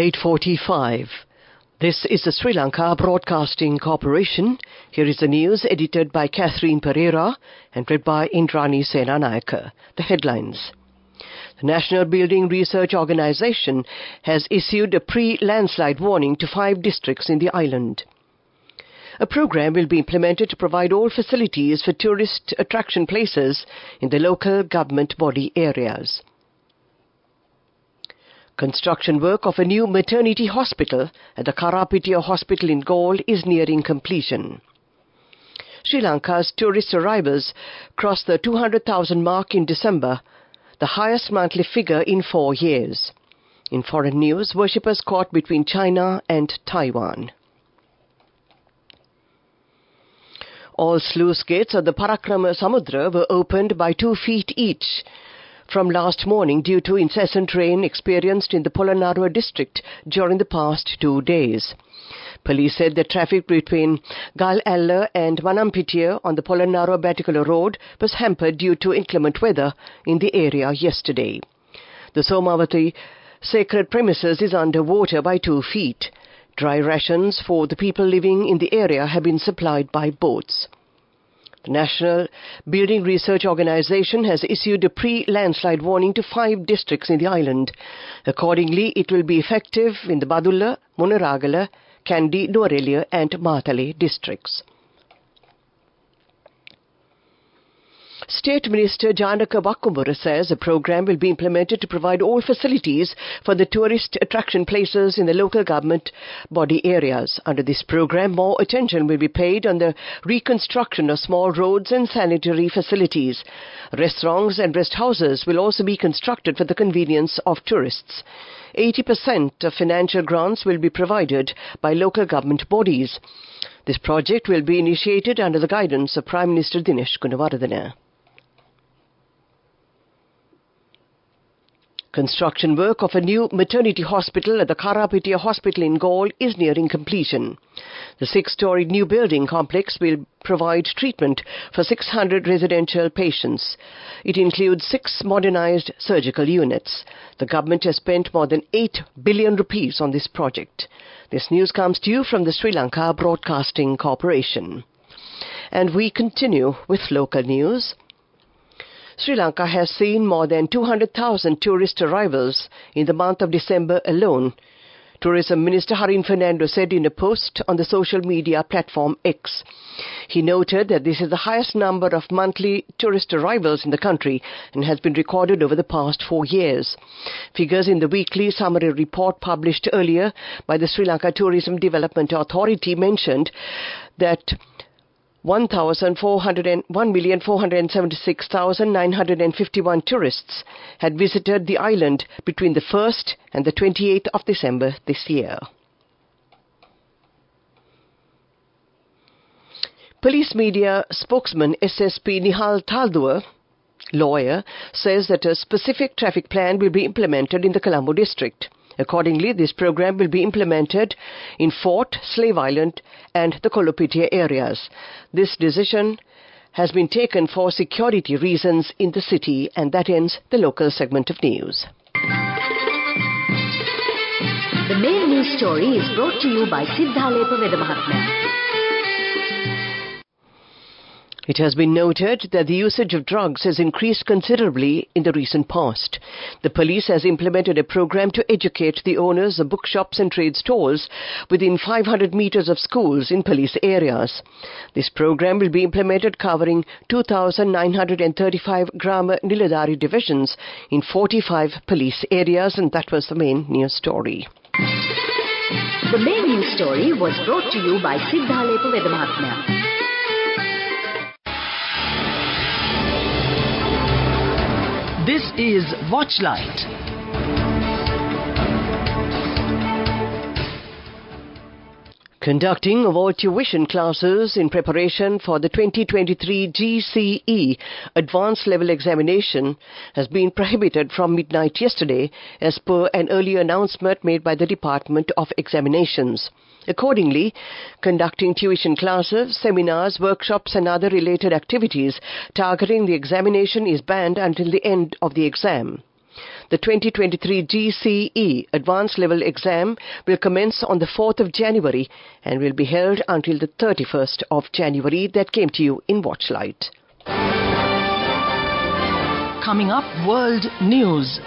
8:45. This is the Sri Lanka Broadcasting Corporation. Here is the news edited by Catherine Pereira and read by Indrani Senanayaka. The headlines. The National Building Research Organisation has issued a pre-landslide warning to 5 districts in the island. A program will be implemented to provide all facilities for tourist attraction places in the local government body areas. Construction work of a new maternity hospital at the Karapitiya Hospital in Galle is nearing completion. Sri Lanka's tourist arrivals crossed the 200,000 mark in December, the highest monthly figure in 4 years. In foreign news, worshippers caught between China and Taiwan. All sluice gates of the Parakrama Samudra were opened by 2 feet each from last morning due to incessant rain experienced in the Polonnaruwa district during the past 2 days. Police said the traffic between Galle and Manampitiya on the Polonnaruwa-Battikala road was hampered due to inclement weather in the area yesterday. The Somavati sacred premises is under water by 2 feet. Dry rations for the people living in the area have been supplied by boats. The National Building Research Organisation has issued a pre-landslide warning to 5 districts in the island. Accordingly, it will be effective in the Badulla, Munaragala, Kandy, Nuwara and Matale districts. State Minister Janaka Bakkumbura says a program will be implemented to provide all facilities for the tourist attraction places in the local government body areas. Under this program, more attention will be paid on the reconstruction of small roads and sanitary facilities. Restaurants and rest houses will also be constructed for the convenience of tourists. 80% of financial grants will be provided by local government bodies. This project will be initiated under the guidance of Prime Minister Dinesh Gunawardena. Construction work of a new maternity hospital at the Karapitiya Hospital in Galle is nearing completion. The 6-storey new building complex will provide treatment for 600 residential patients. It includes 6 modernized surgical units. The government has spent more than 8 billion rupees on this project. This news comes to you from the Sri Lanka Broadcasting Corporation. And we continue with local news. Sri Lanka has seen more than 200,000 tourist arrivals in the month of December alone. Tourism Minister Harin Fernando said in a post on the social media platform X. He noted that this is the highest number of monthly tourist arrivals in the country and has been recorded over the past 4 years. Figures in the weekly summary report published earlier by the Sri Lanka Tourism Development Authority mentioned that 1,476,951 tourists had visited the island between the 1st and the 28th of December this year. Police media spokesman SSP Nihal Thalduwa, lawyer, says that a specific traffic plan will be implemented in the Colombo district. Accordingly, this program will be implemented in Fort, Slave Island and the Kolopitiya areas. This decision has been taken for security reasons in the city, and that ends the local segment of news. The main news story is brought to you by Sinhala Mahatma. It has been noted that the usage of drugs has increased considerably in the recent past. The police has implemented a program to educate the owners of bookshops and trade stalls within 500 meters of schools in police areas. This program will be implemented covering 2,935 Grama Niladhari divisions in 45 police areas, and that was the main news story. The main news story was brought to you by Sinhala Mahatma. This is Watchlight. Conducting of all tuition classes in preparation for the 2023 GCE Advanced Level Examination has been prohibited from midnight yesterday, as per an earlier announcement made by the Department of Examinations. Accordingly, conducting tuition classes, seminars, workshops and other related activities targeting the examination is banned until the end of the exam. The 2023 GCE Advanced Level Exam will commence on the 4th of January and will be held until the 31st of January. That came to you in Watchlight. Coming up, World News.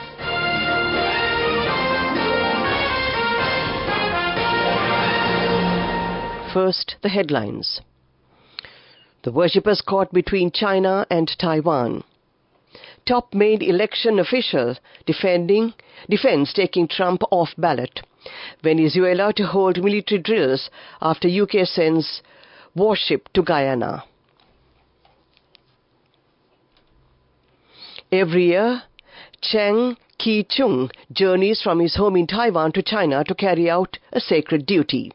First, the headlines. The worshippers caught between China and Taiwan. Top main election official defends taking Trump off ballot. Venezuela to hold military drills after UK sends warship to Guyana. Every year, Chang Ki-chung journeys from his home in Taiwan to China to carry out a sacred duty.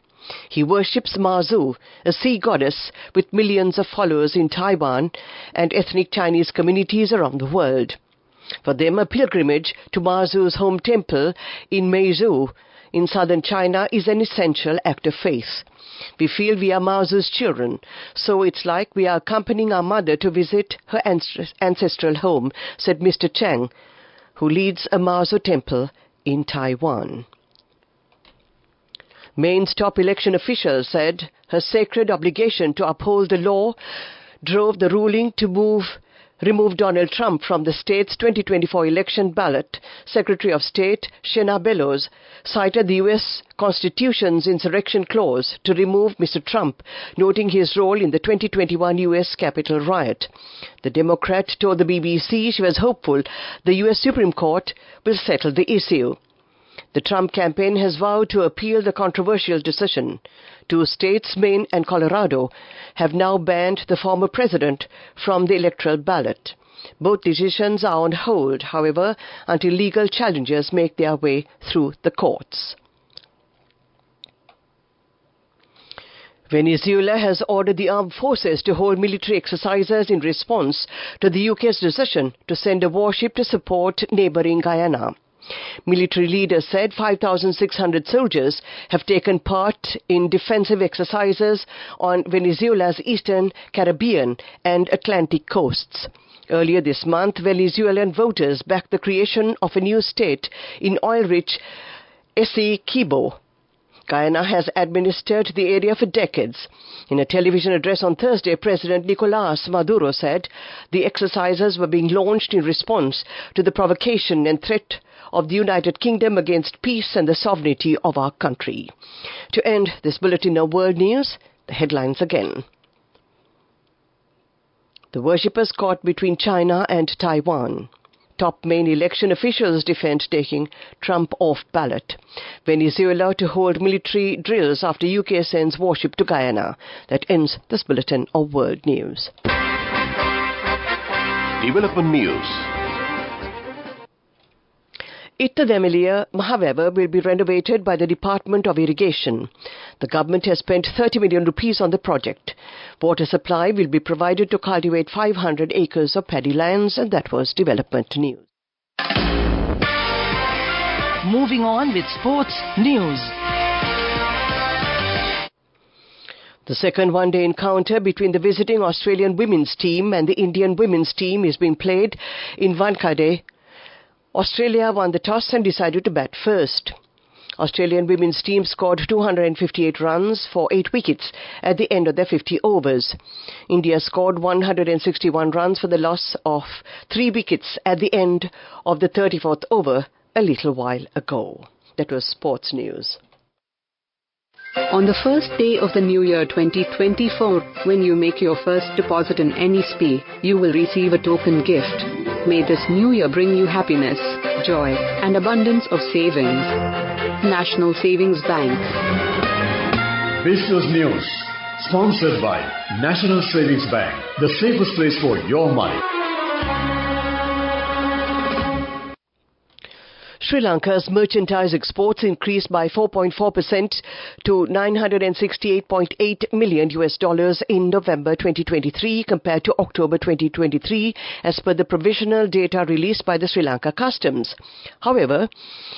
He worships Mazu, a sea goddess with millions of followers in Taiwan and ethnic Chinese communities around the world. For them, a pilgrimage to Mazu's home temple in Meizhou in southern China is an essential act of faith. We feel we are Mazu's children, so it's like we are accompanying our mother to visit her ancestral home, said Mr. Chang, who leads a Mazu temple in Taiwan. Maine's top election official said her sacred obligation to uphold the law drove the ruling to remove Donald Trump from the state's 2024 election ballot. Secretary of State Shenna Bellows cited the U.S. Constitution's insurrection clause to remove Mr. Trump, noting his role in the 2021 U.S. Capitol riot. The Democrat told the BBC she was hopeful the U.S. Supreme Court will settle the issue. The Trump campaign has vowed to appeal the controversial decision. 2 states, Maine and Colorado, have now banned the former president from the electoral ballot. Both decisions are on hold, however, until legal challenges make their way through the courts. Venezuela has ordered the armed forces to hold military exercises in response to the UK's decision to send a warship to support neighbouring Guyana. Military leaders said 5,600 soldiers have taken part in defensive exercises on Venezuela's eastern Caribbean and Atlantic coasts. Earlier this month, Venezuelan voters backed the creation of a new state in oil-rich Essequibo. Guyana has administered the area for decades. In a television address on Thursday, President Nicolás Maduro said the exercises were being launched in response to the provocation and threat of the United Kingdom against peace and the sovereignty of our country. To end this bulletin of world news, the headlines again. The worshippers caught between China and Taiwan. Top main election officials defend taking Trump off ballot. Venezuela to hold military drills after UK sends warship to Guyana. That ends this bulletin of world news. Development news. Ittadamiliya Mahaweber will be renovated by the Department of Irrigation. The government has spent 30 million rupees on the project. Water supply will be provided to cultivate 500 acres of paddy lands, and that was development news. Moving on with sports news. The second one-day encounter between the visiting Australian women's team and the Indian women's team is being played in Wankhede. Australia won the toss and decided to bat first. Australian women's team scored 258 runs for 8 wickets at the end of their 50 overs. India scored 161 runs for the loss of 3 wickets at the end of the 34th over a little while ago. That was sports news. On the first day of the new year 2024, when you make your first deposit in any SPI, you will receive a token gift. May this new year bring you happiness, joy, and abundance of savings. National Savings Bank. Business News, sponsored by National Savings Bank, the safest place for your money. Sri Lanka's merchandise exports increased by 4.4% to $968.8 million in November 2023 compared to October 2023 as per the provisional data released by the Sri Lanka Customs. However,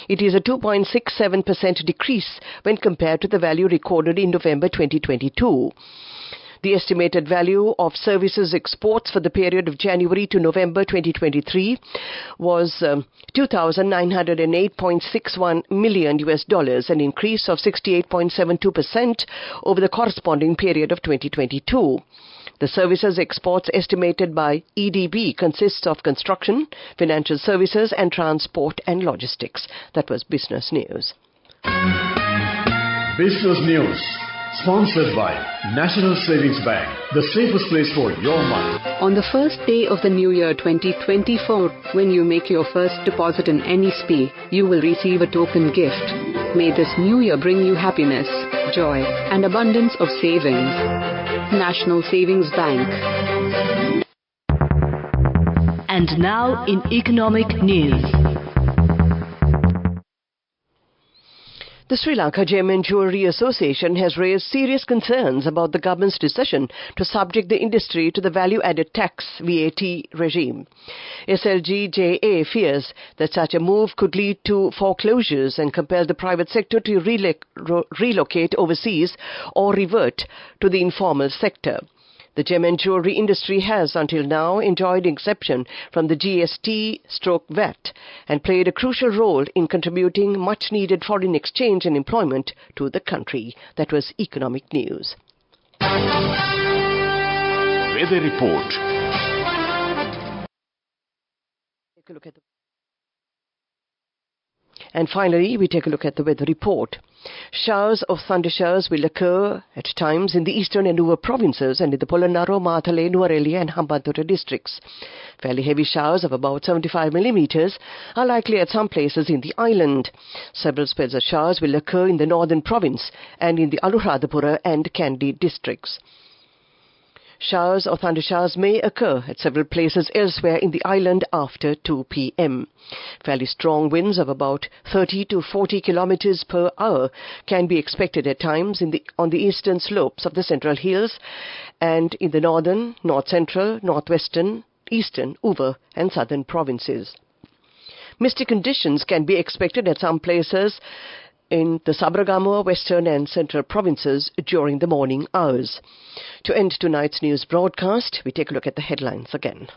it is a 2.67% decrease when compared to the value recorded in November 2022. The estimated value of services exports for the period of January to November 2023 was $2,908.61 million, an increase of 68.72% over the corresponding period of 2022. The services exports estimated by EDB consists of construction, financial services and transport and logistics. That was Business News. Business News, sponsored by National Savings Bank, the safest place for your money. On the first day of the new year 2024, when you make your first deposit in any SPE, you will receive a token gift. May this new year bring you happiness, joy, and abundance of savings. National Savings Bank. And now in economic news. The Sri Lanka Gem and Jewellery Association has raised serious concerns about the government's decision to subject the industry to the value-added tax VAT regime. SLGJA fears that such a move could lead to foreclosures and compel the private sector to relocate overseas or revert to the informal sector. The gem and jewellery industry has until now enjoyed exemption from the GST/VAT and played a crucial role in contributing much-needed foreign exchange and employment to the country. That was economic news. Weather report. Take a look at And finally, we take a look at the weather report. Showers of thunder showers will occur at times in the eastern and Nuwa provinces and in the Polonnaruwa, Matale, Nuwara and Hambantota districts. Fairly heavy showers of about 75 millimeters are likely at some places in the island. Several spells of showers will occur in the northern province and in the Anuradhapura and Kandy districts. Showers or thunder showers may occur at several places elsewhere in the island after 2 p.m. Fairly strong winds of about 30 to 40 kilometers per hour can be expected at times on the eastern slopes of the Central Hills and in the northern, north-central, northwestern, eastern, Uva and southern provinces. Misty conditions can be expected at some places in the Sabaragamuwa, western and central provinces during the morning hours. To end tonight's news broadcast, we take a look at the headlines again.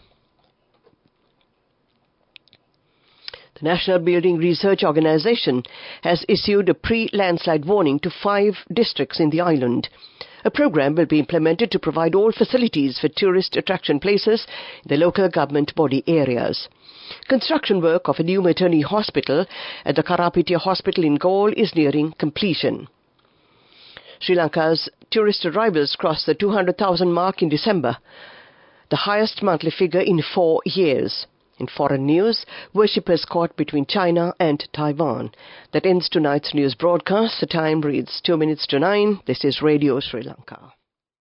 The National Building Research Organisation has issued a pre-landslide warning to 5 districts in the island. A program will be implemented to provide all facilities for tourist attraction places in the local government body areas. Construction work of a new maternity hospital at the Karapitia Hospital in Galle is nearing completion. Sri Lanka's tourist arrivals crossed the 200,000 mark in December, the highest monthly figure in 4 years. In foreign news, worshippers caught between China and Taiwan. That ends tonight's news broadcast. The time reads 2 minutes to 9. This is Radio Sri Lanka.